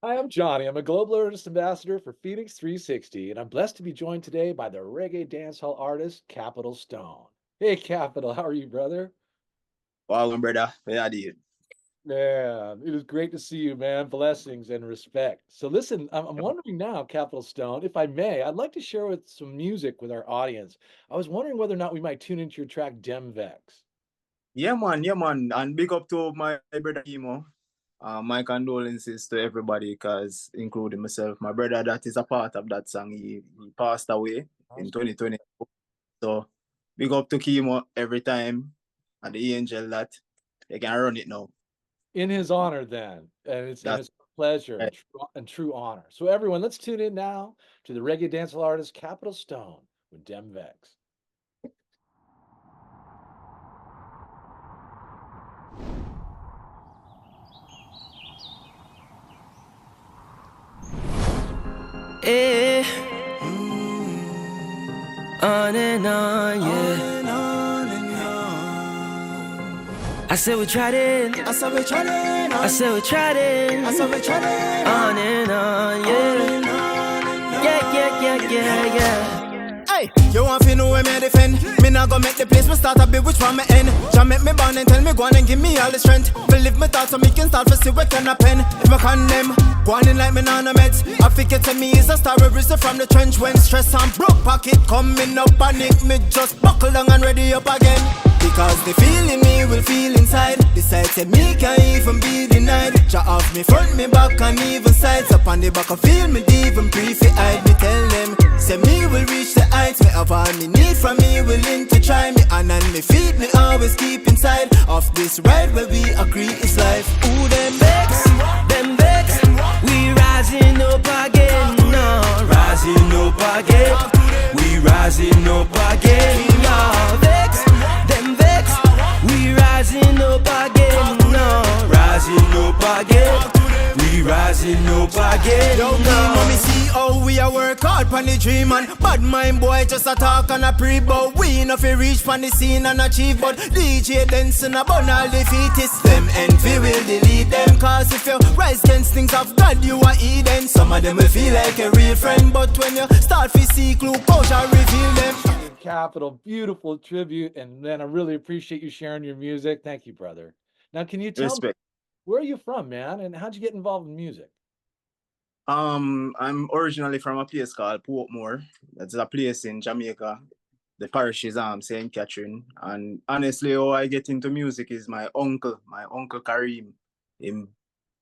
Hi, I'm Johnny. I'm a global artist ambassador for FENIX360, and I'm blessed to be joined today by the reggae dancehall artist Capital Stone. Hey, Capital, how are you, brother? Wow, brother, where did? Man, it is great to see you, man. Blessings and respect. So, listen, I'm wondering now, Capital Stone, if I may, I'd like to share with some music with our audience. I was wondering whether or not we might tune into your track Demvex. Yeah, man, and big up to my brother Emo. My condolences to everybody, cause including myself, my brother that is a part of that song. He passed away in 2020. So big up to Kimo every time, and the angel that they can run it now. In his honor, then, and That's it's a pleasure right. and true honor. So, everyone, let's tune in now to the reggae dancehall artist Capital Stone with Demvex. Eh, on and on, yeah. I said we tried it. I said we tried it. I said we tried it. I said we tried it. On and on, yeah. Yeah, yeah, yeah, yeah, yeah. Hey, you want to know where me defend? Me not gonna make the place me start a bit which one me end. Just make me born and tell me go on and give me all the strength. Believe me thoughts so me can start to see what can happen. If I condemn, go on in like me on no meds. I think it to me is a story risen from the trench when stress and broke pocket coming up and it me just buckle down and ready up again. Because the feeling me will feel inside. Decide say me can't even be denied. Jah off me front, me back and even sides. Up on the back I feel me deep and pre-fi hide. Me tell them, say me will reach the heights. Me have all me need from me, willing to try me. And me feet me always keep inside. Of this ride where we agree is life. Ooh, them vex, them vex. We rising up again, no. Rising up again. We rising up again, no. Vex, them vex. We rising up again, no. Rising up again. We rising up again. Yo, me see how we a work hard pon the dream and bad mind boy just a talk and a pre-bow. We no fi reach pon the scene and achieve, but DJ dancing a bun all defeatists. Them envy will delete them, cause if you rise against things of God you are Eden. Some of them will feel like a real friend, but when you start to see clue, culture reveal them. Capital, beautiful tribute, and man, I really appreciate you sharing your music. Thank you, brother. Now, can you tell me Respect. where are you from, man, and how'd you get involved in music? I'm originally from a place called Portmore. That's a place in Jamaica. The parish is Saint Catherine. And honestly, how I get into music is my uncle Kareem. Him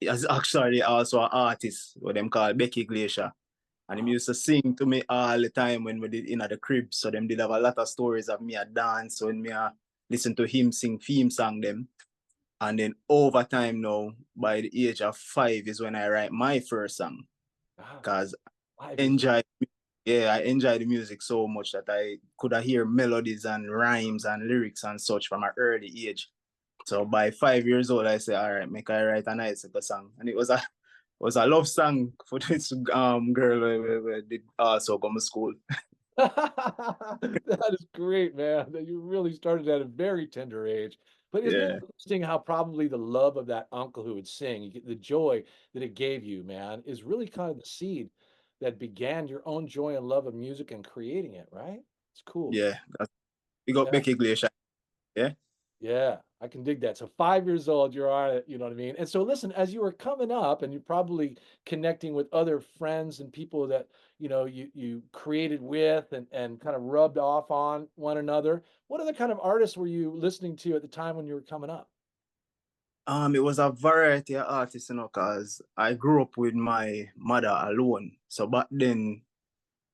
is actually also an artist, what them call Becky Glacier. And he used to sing to me all the time when we did in the crib. So them did have a lot of stories of me a dance when me a listen to him sing theme song them. And then over time now, by the age of 5 is when I write my first song. Ah, Cause 5 years old. enjoy yeah, I enjoy the music so much that I could hear melodies and rhymes and lyrics and such from an early age. So by 5 years old, I said, all right, make I write a nice song. And it was a love song for this girl who did also come to school. That is great, man, that you really started at a very tender age. But isn't it Yeah. interesting how probably the love of that uncle who would sing, you get the joy that it gave you, man, is really kind of the seed that began your own joy and love of music and creating it, right? It's cool. Yeah. We got Yeah. Becky Glacier. Yeah. Yeah, I can dig that. So 5 years old, you're on it, you know what I mean? And so listen, as you were coming up and you're probably connecting with other friends and people that, you created with and kind of rubbed off on one another. What other kind of artists were you listening to at the time when you were coming up? It was a variety of artists, cause I grew up with my mother alone. So back then,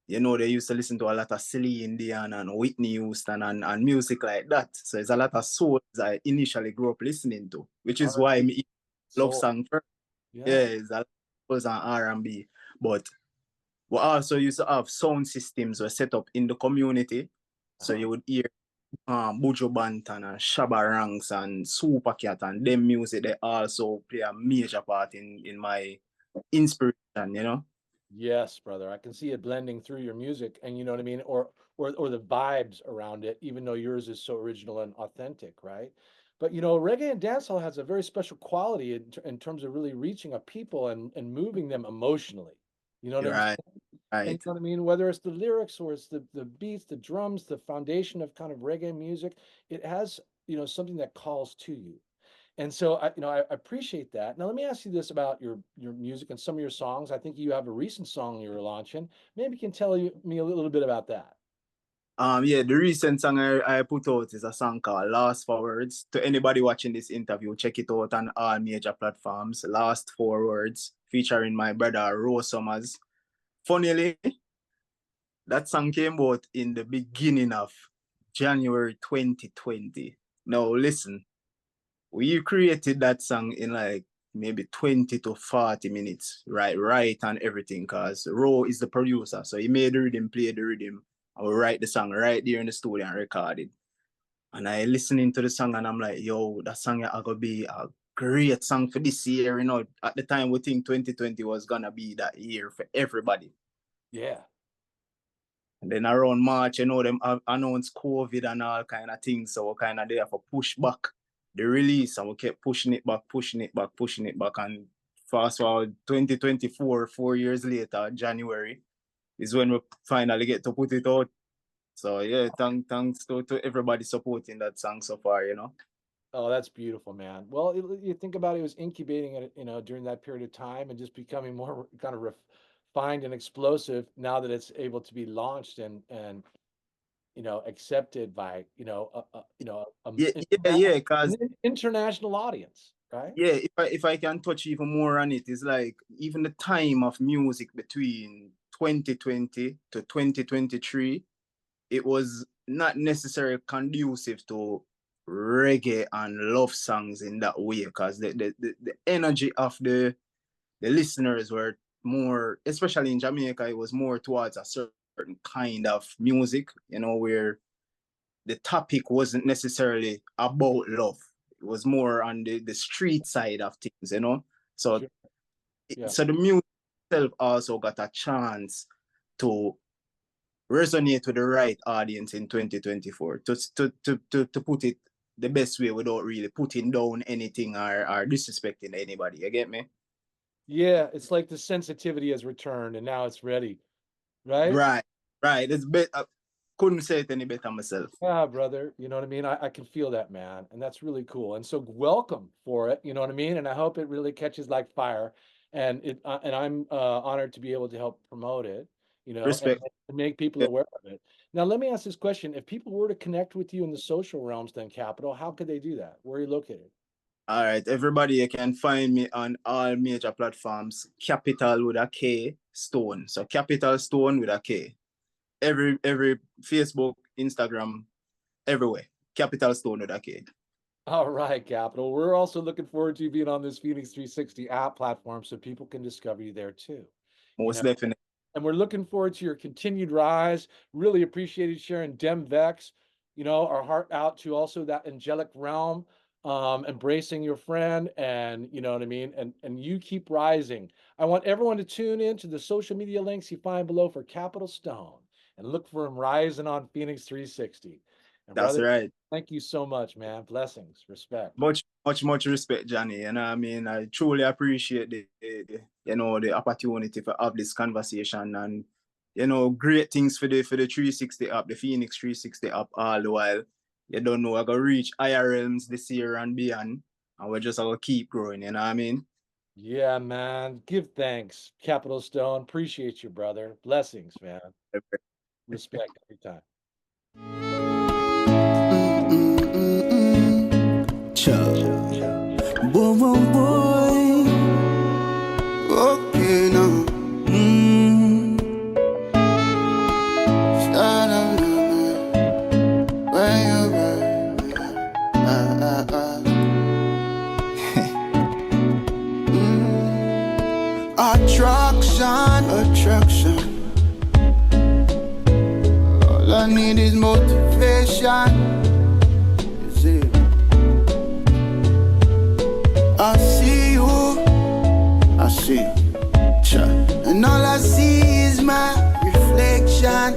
they used to listen to a lot of Celine Dion and Whitney Houston and music like that. So it's a lot of souls I initially grew up listening to, which is why R&B, me love soul. song first. Yeah. Yeah, it's a lot of souls and R&B. But we also used to have sound systems were set up in the community. So Uh-huh. you would hear Bujo Banton and Shabba Ranks and Super Cat and them music, they also play a major part in my inspiration. Yes, brother. I can see it blending through your music and you know what I mean? Or the vibes around it, even though yours is so original and authentic, right? But reggae and dancehall has a very special quality in terms of really reaching a people and moving them emotionally. You know what You're I'm saying? right, And you right. know what I mean? Whether it's the lyrics or it's the beats, the drums, the foundation of kind of reggae music, it has, something that calls to you. And so I appreciate that. Now let me ask you this about your music and some of your songs. I think you have a recent song you're launching. Maybe you can tell me a little bit about that. Yeah, the recent song I put out is a song called Last Four Words. To anybody watching this interview, check it out on all major platforms. Last Four Words, featuring my brother Rose Summers. Funnily, that song came out in the beginning of January 2020. Now listen, we created that song in like maybe 20 to 40 minutes, right, and everything, because Ro is the producer. So he made the rhythm, played the rhythm, and we write the song right there in the studio and record it. And I listening to the song and I'm like, yo, that song is gonna be a great song for this year. At the time we think 2020 was gonna be that year for everybody. Yeah. And then around March, them announced COVID and all kind of things. So we kind of there for push back the release, and we kept pushing it back, pushing it back, pushing it back. And fast forward 2024, 4 years later, January, is when we finally get to put it out. So yeah, thanks to everybody supporting that song so far. Oh, that's beautiful, man. Well, you think about it was incubating it, during that period of time and just becoming more kind of refined and explosive now that it's able to be launched and accepted by, Yeah, yeah, yeah. an Cause international audience, right? yeah, if I can touch even more on it, it's like even the time of music between 2020 to 2023, it was not necessarily conducive to reggae and love songs in that way, because the energy of the listeners were more, especially in Jamaica, it was more towards a certain kind of music, where the topic wasn't necessarily about love. It was more on the street side of things. So, Sure. Yeah. so the music itself also got a chance to resonate with the right audience in 2024, to put it the best way without really putting down anything or disrespecting anybody. You get me? Yeah, it's like the sensitivity has returned and now it's ready, right? Right, right. It's better. I couldn't say it any better myself. Yeah, brother. You know what I mean? I can feel that, man. And that's really cool. And so welcome for it. You know what I mean? And I hope it really catches like fire. And I'm honored to be able to help promote it, Respect. and make people Yeah. aware of it. Now, let me ask this question. If people were to connect with you in the social realms, then Capital, how could they do that? Where are you located? All right, everybody, you can find me on all major platforms. Capital with a K Stone. So Capital Stone with a K. Every Facebook, Instagram, everywhere. Capital Stone with a K. All right, Capital. We're also looking forward to you being on this FENIX360 app platform so people can discover you there too. You Most know, definitely. and we're looking forward to your continued rise. Really appreciated sharing Dem Vex, our heart out to also that angelic realm, embracing your friend, and you know what I mean, and you keep rising. I want everyone to tune in to the social media links you find below for Capital Stone and look for him rising on FENIX360. And That's brother, right. thank you so much, man. Blessings, respect. Much respect, Johnny. And I mean, I truly appreciate the opportunity to have this conversation, and great things for the 360 app, the FENIX360 app, all the while. You don't know, I gotta reach higher realms this year and beyond. And we're just gonna keep growing, you know what I mean? Yeah, man. Give thanks, Capital Stone. Appreciate you, brother. Blessings, man. Respect every time. Boy, boy, boy. Okay, now. Start on where you Attraction. All I need is motivation. You see, I see you, and all I see is my reflection.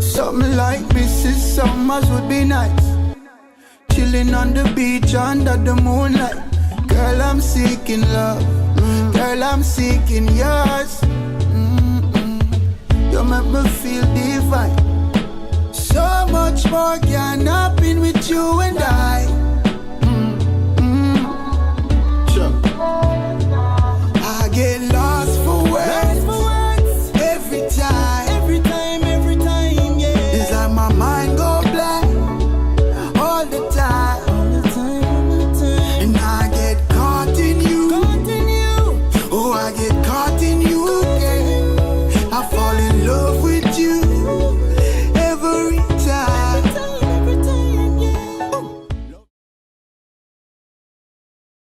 Something like Mrs. Something summers would be nice. Chilling on the beach under the moonlight. Girl, I'm seeking love. Girl, I'm seeking yours. You make me feel divine. So much more can happen with you and I.